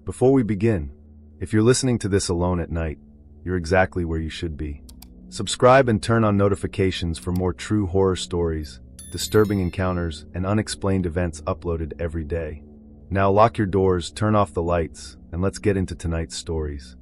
Before we begin, if you're listening to this alone at night, you're exactly where you should be. Subscribe and turn on notifications for more true horror stories, disturbing encounters, and unexplained events uploaded every day. Now lock your doors, turn off the lights, and let's get into tonight's stories.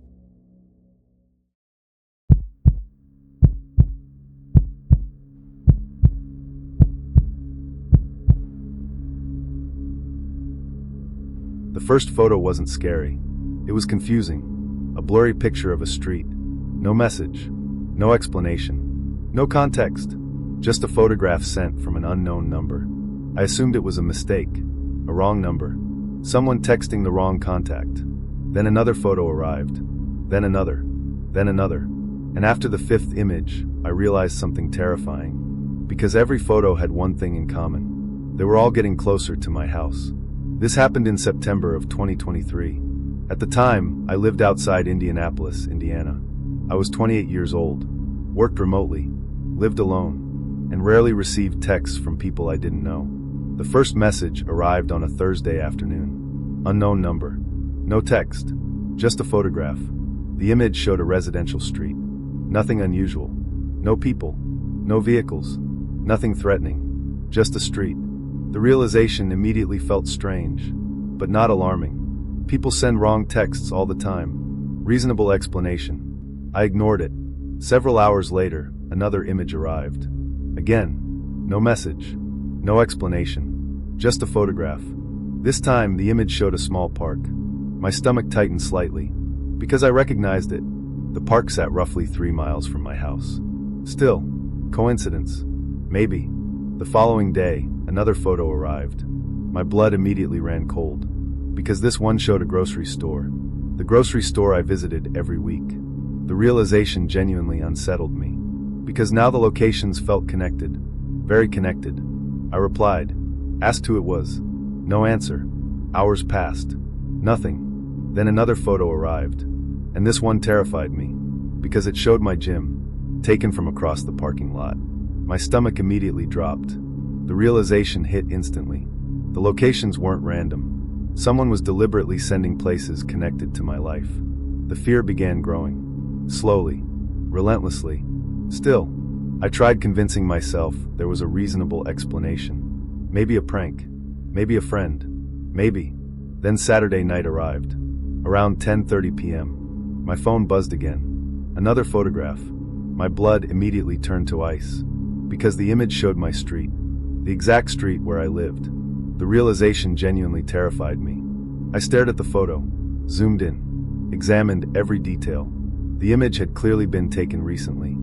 The first photo wasn't scary. It was confusing. A blurry picture of a street. No message. No explanation. No context. Just a photograph sent from an unknown number. I assumed it was a mistake. A wrong number. Someone texting the wrong contact. Then another photo arrived. Then another. Then another. And after the fifth image, I realized something terrifying. Because every photo had one thing in common. They were all getting closer to my house. This happened in September of 2023. At the time, I lived outside Indianapolis, Indiana. I was 28 years old, worked remotely, lived alone, and rarely received texts from people I didn't know. The first message arrived on a Thursday afternoon. Unknown number. No text. Just a photograph. The image showed a residential street. Nothing unusual. No people. No vehicles. Nothing threatening. Just a street. The realization immediately felt strange, but not alarming. People send wrong texts all the time. Reasonable explanation. I ignored it. Several hours later, another image arrived. Again, no message. No explanation. Just a photograph. This time, the image showed a small park. My stomach tightened slightly, because I recognized it. The park sat roughly 3 miles from my house. Still, coincidence? Maybe. The following day, another photo arrived. My blood immediately ran cold, because this one showed a grocery store. The grocery store I visited every week. The realization genuinely unsettled me, because now the locations felt connected. Very connected. I replied, asked who it was. No answer. Hours passed. Nothing. Then another photo arrived, and this one terrified me, because it showed my gym, taken from across the parking lot. My stomach immediately dropped. The realization hit instantly. The locations weren't random. Someone was deliberately sending places connected to my life. The fear began growing. Slowly. Relentlessly. Still, I tried convincing myself there was a reasonable explanation. Maybe a prank. Maybe a friend. Maybe. Then Saturday night arrived. Around 10:30 p.m. My phone buzzed again. Another photograph. My blood immediately turned to ice, because the image showed my street. The exact street where I lived. The realization genuinely terrified me. I stared at the photo, zoomed in, examined every detail. The image had clearly been taken recently.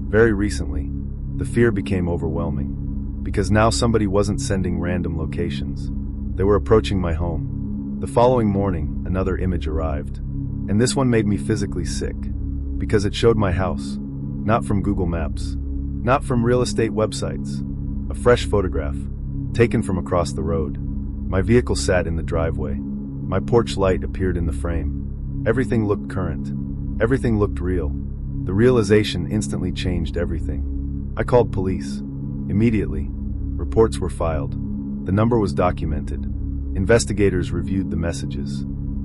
Very recently. The fear became overwhelming, because now somebody wasn't sending random locations. They were approaching my home. The following morning, another image arrived. And this one made me physically sick, because it showed my house. Not from Google Maps. Not from real estate websites. A fresh photograph, taken from across the road. My vehicle sat in the driveway. My porch light appeared in the frame. Everything looked current. Everything looked real. The realization instantly changed everything. I called police. Immediately. Reports were filed. The number was documented. Investigators reviewed the messages.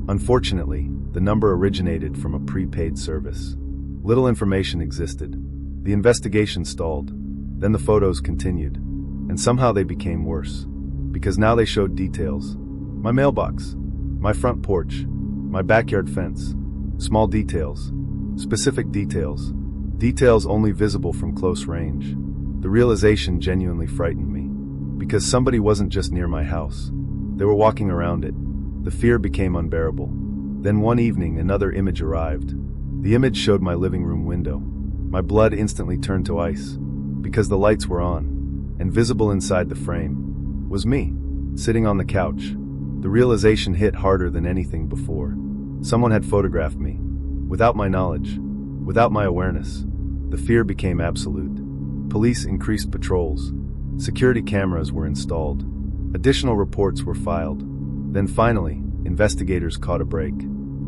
Unfortunately, the number originated from a prepaid service. Little information existed. The investigation stalled. Then the photos continued. And somehow they became worse. Because now they showed details. My mailbox. My front porch. My backyard fence. Small details. Specific details. Details only visible from close range. The realization genuinely frightened me. Because somebody wasn't just near my house. They were walking around it. The fear became unbearable. Then one evening another image arrived. The image showed my living room window. My blood instantly turned to ice. Because the lights were on. And visible inside the frame was me, sitting on the couch. The realization hit harder than anything before. Someone had photographed me, without my knowledge, without my awareness. The fear became absolute. Police increased patrols. Security cameras were installed. Additional reports were filed. Then finally, investigators caught a break.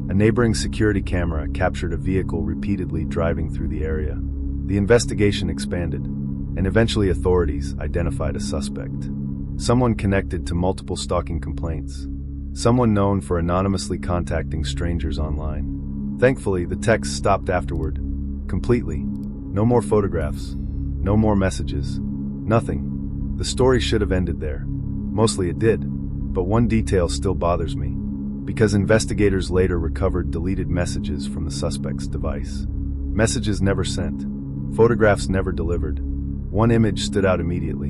A neighboring security camera captured a vehicle repeatedly driving through the area. The investigation expanded, and eventually authorities identified a suspect. Someone connected to multiple stalking complaints. someone known for anonymously contacting strangers online. Thankfully, the text stopped afterward. Completely. No more photographs. No more messages. Nothing. The story should have ended there. Mostly it did. But one detail still bothers me. Because investigators later recovered deleted messages from the suspect's device. Messages never sent. Photographs never delivered. One image stood out immediately.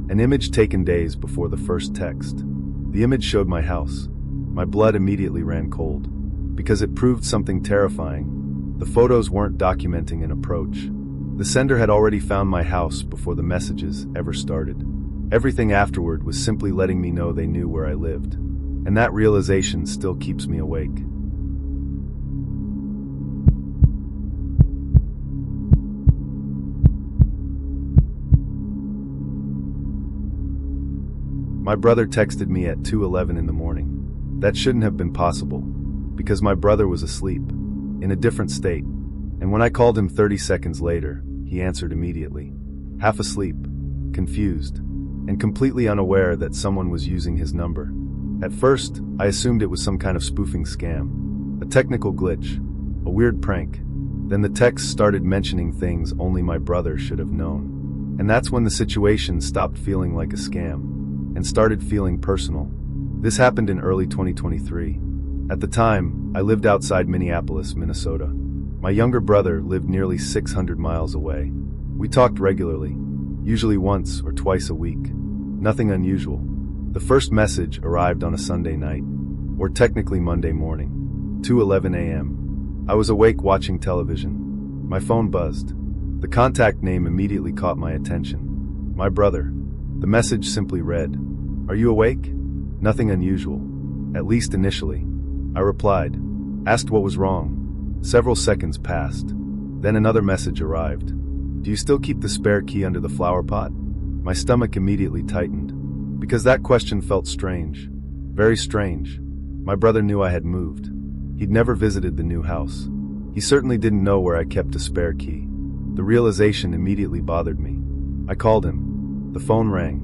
An image taken days before the first text. The image showed my house. My blood immediately ran cold. Because it proved something terrifying. The photos weren't documenting an approach. The sender had already found my house before the messages ever started. Everything afterward was simply letting me know they knew where I lived. And that realization still keeps me awake. My brother texted me at 2:11 in the morning. That shouldn't have been possible, because my brother was asleep, in a different state, and when I called him 30 seconds later, he answered immediately. Half asleep, confused, and completely unaware that someone was using his number. At first, I assumed it was some kind of spoofing scam, a technical glitch, a weird prank. Then the text started mentioning things only my brother should have known. And that's when the situation stopped feeling like a scam and started feeling personal. This happened in early 2023. At the time, I lived outside Minneapolis, Minnesota. My younger brother lived nearly 600 miles away. We talked regularly, usually once or twice a week. Nothing unusual. The first message arrived on a Sunday night, or technically Monday morning, 2:11 a.m. I was awake watching television. My phone buzzed. The contact name immediately caught my attention. My brother. The message simply read, "Are you awake?" Nothing unusual, at least initially. I replied, asked what was wrong. Several seconds passed. Then another message arrived. "Do you still keep the spare key under the flower pot?" My stomach immediately tightened, because that question felt strange. Very strange. My brother knew I had moved. He'd never visited the new house. He certainly didn't know where I kept a spare key. The realization immediately bothered me. I called him. The phone rang,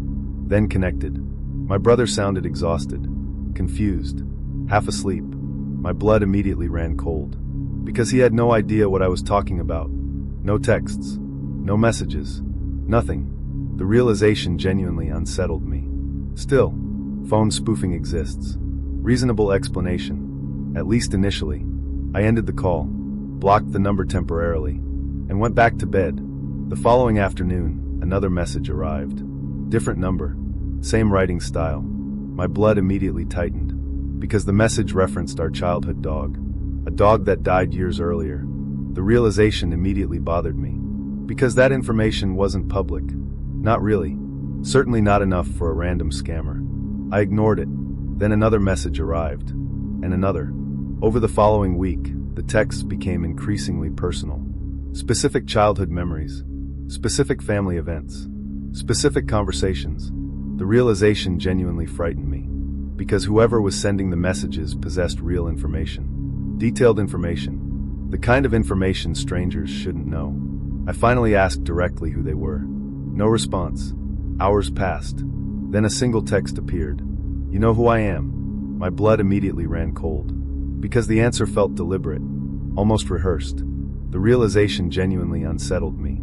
then connected. My brother sounded exhausted, confused, half asleep. My blood immediately ran cold, because he had no idea what I was talking about. No texts, no messages, nothing. The realization genuinely unsettled me. Still, phone spoofing exists. Reasonable explanation, at least initially. I ended the call, blocked the number temporarily, and went back to bed. The following afternoon, another message arrived. Different number, same writing style. My blood immediately tightened, because the message referenced our childhood dog, a dog that died years earlier. The realization immediately bothered me, because that information wasn't public. Not really. Certainly not enough for a random scammer. I ignored it. Then another message arrived, and another. Over the following week, the texts became increasingly personal. Specific childhood memories, specific family events, specific conversations. The realization genuinely frightened me, because whoever was sending the messages possessed real information. Detailed information. The kind of information strangers shouldn't know. I finally asked directly who they were. No response. Hours passed. Then a single text appeared. "You know who I am?" My blood immediately ran cold, because the answer felt deliberate, almost rehearsed. The realization genuinely unsettled me.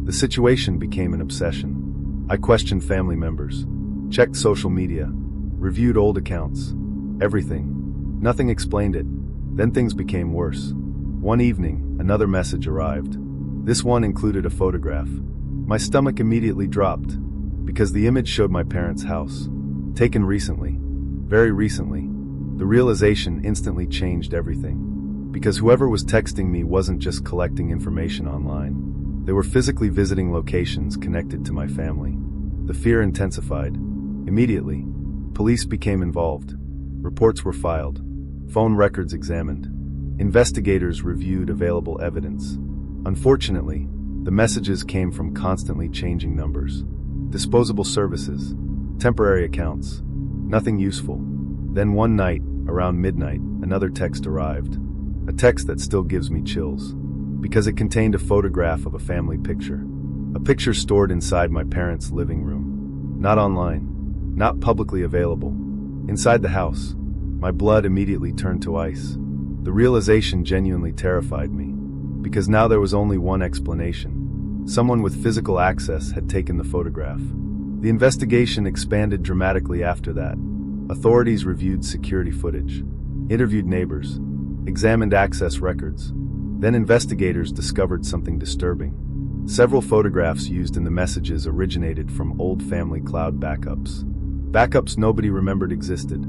The situation became an obsession. I questioned family members, checked social media, reviewed old accounts. Everything. Nothing explained it. Then things became worse. One evening, another message arrived. This one included a photograph. My stomach immediately dropped, because the image showed my parents' house. Taken recently. Very recently. The realization instantly changed everything. Because whoever was texting me wasn't just collecting information online. They were physically visiting locations connected to my family. The fear intensified. Immediately, police became involved. Reports were filed. Phone records examined. Investigators reviewed available evidence. Unfortunately, the messages came from constantly changing numbers. Disposable services. Temporary accounts. Nothing useful. Then one night, around midnight, another text arrived. A text that still gives me chills, because it contained a photograph of a family picture. A picture stored inside my parents' living room. Not online. Not publicly available. Inside the house. My blood immediately turned to ice. The realization genuinely terrified me, because now there was only one explanation. Someone with physical access had taken the photograph. The investigation expanded dramatically after that. Authorities reviewed security footage, interviewed neighbors, examined access records. Then investigators discovered something disturbing. Several photographs used in the messages originated from old family cloud backups. Backups nobody remembered existed.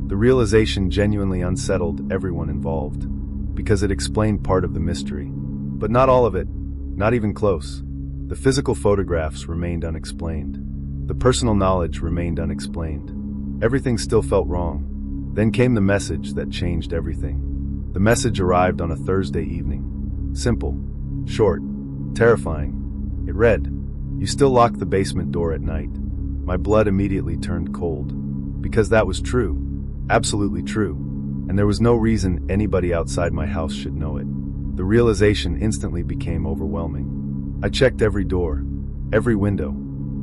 The realization genuinely unsettled everyone involved, because it explained part of the mystery. But not all of it, not even close. The physical photographs remained unexplained. The personal knowledge remained unexplained. Everything still felt wrong. Then came the message that changed everything. The message arrived on a Thursday evening. Simple, short, terrifying. It read, "You still lock the basement door at night." My blood immediately turned cold. Because that was true. Absolutely true. And there was no reason anybody outside my house should know it. The realization instantly became overwhelming. I checked every door, every window,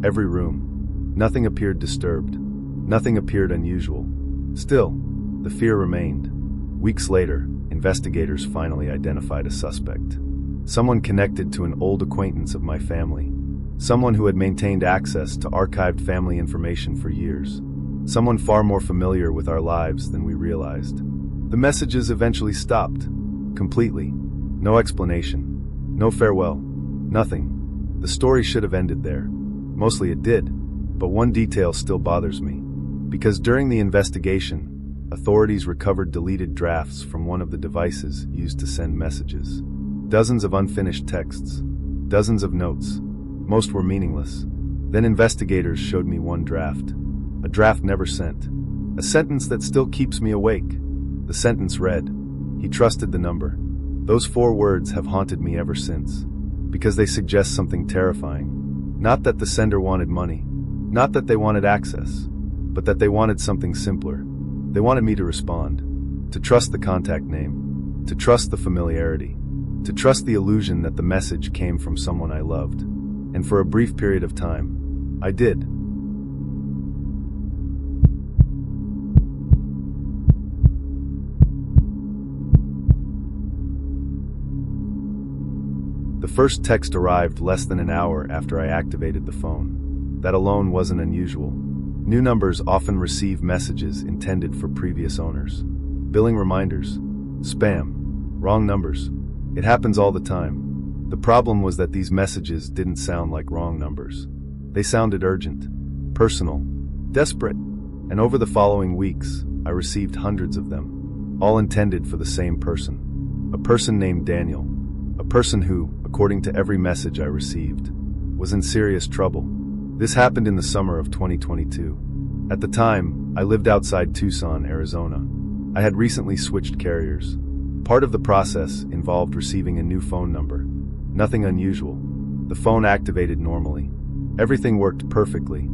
every room. Nothing appeared disturbed. Nothing appeared unusual. Still, the fear remained. Weeks later, investigators finally identified a suspect. Someone connected to an old acquaintance of my family. Someone who had maintained access to archived family information for years. Someone far more familiar with our lives than we realized. The messages eventually stopped. Completely. No explanation. No farewell. Nothing. The story should have ended there. Mostly it did. But one detail still bothers me. Because during the investigation, authorities recovered deleted drafts from one of the devices used to send messages. Dozens of unfinished texts. Dozens of notes. Most were meaningless. Then investigators showed me one draft. A draft never sent. A sentence that still keeps me awake. The sentence read, "He trusted the number." Those 4 words have haunted me ever since. Because they suggest something terrifying. Not that the sender wanted money. Not that they wanted access. But that they wanted something simpler. They wanted me to respond. To trust the contact name. To trust the familiarity. To trust the illusion that the message came from someone I loved. And for a brief period of time, I did. The first text arrived less than an hour after I activated the phone. That alone wasn't unusual. New numbers often receive messages intended for previous owners. Billing reminders. Spam. Wrong numbers. It happens all the time. The problem was that these messages didn't sound like wrong numbers. They sounded urgent, personal, desperate. And over the following weeks, I received hundreds of them, all intended for the same person. A person named Daniel. A person who, according to every message I received, was in serious trouble. This happened in the summer of 2022. At the time, I lived outside Tucson, Arizona. I had recently switched carriers. Part of the process involved receiving a new phone number. Nothing unusual. The phone activated normally. Everything worked perfectly.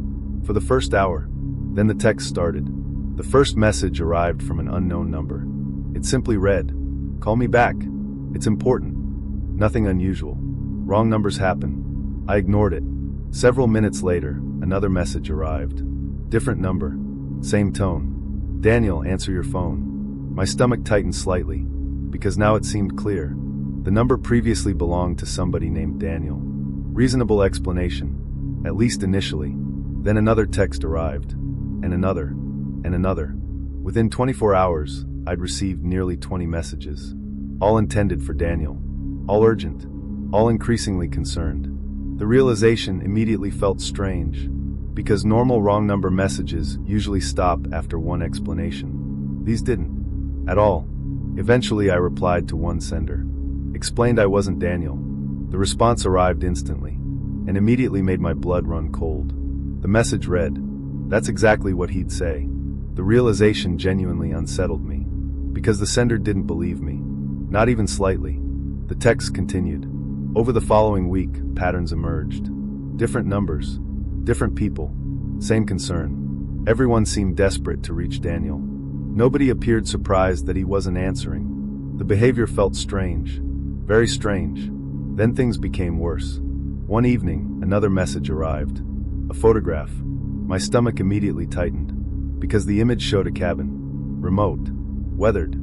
For the first hour. Then the text started. The first message arrived from an unknown number. It simply read, "Call me back. It's important." Nothing unusual. Wrong numbers happen. I ignored it. Several minutes later, another message arrived. Different number. Same tone. "Daniel, answer your phone." My stomach tightened slightly, because now it seemed clear. The number previously belonged to somebody named Daniel. Reasonable explanation, at least initially. Then another text arrived. And another. And another. Within 24 hours, I'd received nearly 20 messages. All intended for Daniel. All urgent. All increasingly concerned. The realization immediately felt strange, because normal wrong number messages usually stop after one explanation. These didn't. At all. Eventually I replied to one sender. Explained I wasn't Daniel. The response arrived instantly, and immediately made my blood run cold. The message read, "That's exactly what he'd say." The realization genuinely unsettled me, because the sender didn't believe me. Not even slightly. The text continued. Over the following week, patterns emerged. Different numbers. Different people. Same concern. Everyone seemed desperate to reach Daniel. Nobody appeared surprised that he wasn't answering. The behavior felt strange. Very strange. Then things became worse. One evening, another message arrived. A photograph. My stomach immediately tightened, because the image showed a cabin. remote, weathered,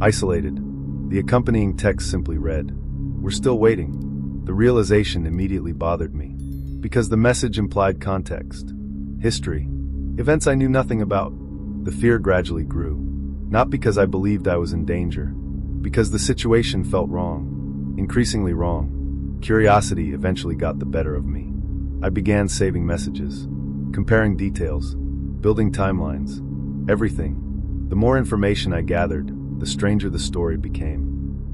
isolated. The accompanying text simply read, "We're still waiting." The realization immediately bothered me, because the message implied context, history, events I knew nothing about. The fear gradually grew, not because I believed I was in danger, because the situation felt wrong, increasingly wrong. Curiosity eventually got the better of me. I began saving messages, comparing details, building timelines, everything. The more information I gathered, the stranger the story became,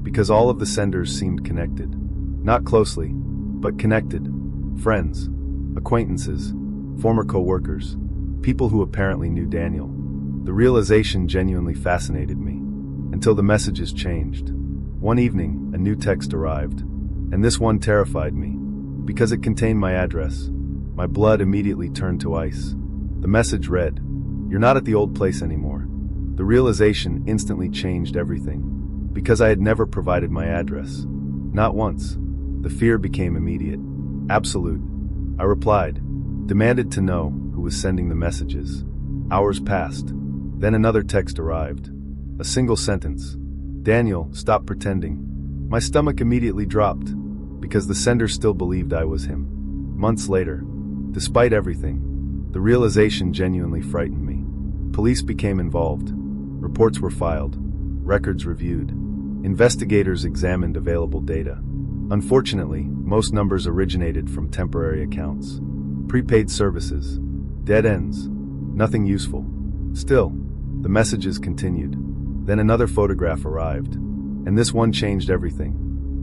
because all of the senders seemed connected. Not closely, but connected. Friends, acquaintances, former co-workers, people who apparently knew Daniel. The realization genuinely fascinated me, until the messages changed. One evening, a new text arrived, and this one terrified me, because it contained my address. My blood immediately turned to ice. The message read, "You're not at the old place anymore." The realization instantly changed everything, because I had never provided my address. Not once. The fear became immediate, absolute. I replied, demanded to know who was sending the messages. Hours passed. Then another text arrived. A single sentence. "Daniel, stop pretending." My stomach immediately dropped, because the sender still believed I was him. Months later, despite everything, the realization genuinely frightened me. Police became involved. Reports were filed. Records reviewed. Investigators examined available data. Unfortunately, most numbers originated from temporary accounts. Prepaid services. Dead ends. Nothing useful. Still, the messages continued. Then another photograph arrived, and this one changed everything.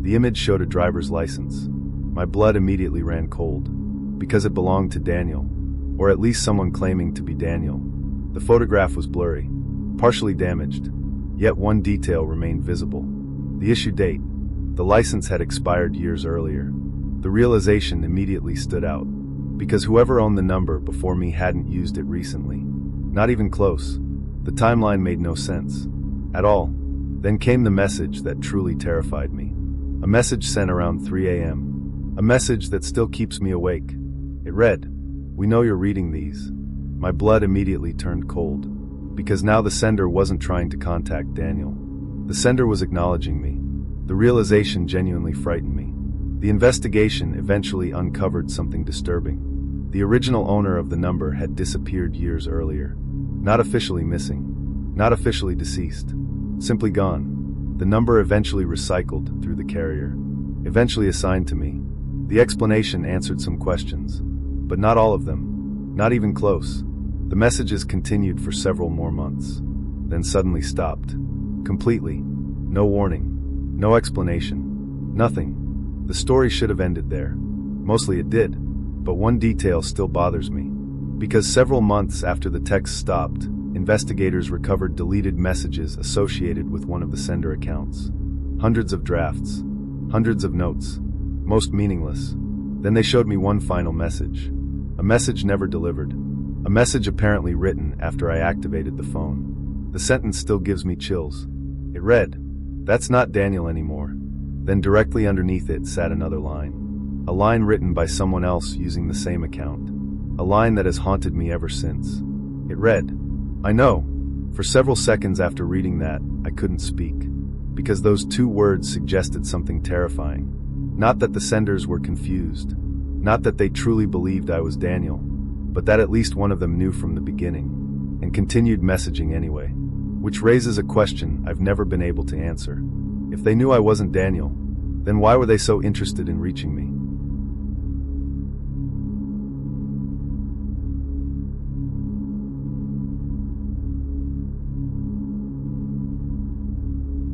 The image showed a driver's license. My blood immediately ran cold, because it belonged to Daniel, or at least someone claiming to be Daniel. The photograph was blurry, partially damaged, yet one detail remained visible. The issue date. The license had expired years earlier. The realization immediately stood out, because whoever owned the number before me hadn't used it recently. Not even close. The timeline made no sense at all. Then came the message that truly terrified me. A message sent around 3 a.m. A message that still keeps me awake. It read, "We know you're reading these." My blood immediately turned cold, because now the sender wasn't trying to contact Daniel. The sender was acknowledging me. The realization genuinely frightened me. The investigation eventually uncovered something disturbing. The original owner of the number had disappeared years earlier. Not officially missing. Not officially deceased. Simply gone. The number eventually recycled through the carrier. Eventually assigned to me. The explanation answered some questions, but not all of them. Not even close. The messages continued for several more months, then suddenly stopped. Completely. No warning. No explanation. Nothing. The story should have ended there. Mostly it did. But one detail still bothers me. Because several months after the text stopped, investigators recovered deleted messages associated with one of the sender accounts. Hundreds of drafts. Hundreds of notes. Most meaningless. Then they showed me one final message. A message never delivered. A message apparently written after I activated the phone. The sentence still gives me chills. It read, "That's not Daniel anymore." Then directly underneath it sat another line. A line written by someone else using the same account. A line that has haunted me ever since. It read, "I know." For several seconds after reading that, I couldn't speak. Because those two words suggested something terrifying. Not that the senders were confused. Not that they truly believed I was Daniel. But that at least one of them knew from the beginning. And continued messaging anyway. Which raises a question I've never been able to answer. If they knew I wasn't Daniel, then why were they so interested in reaching me?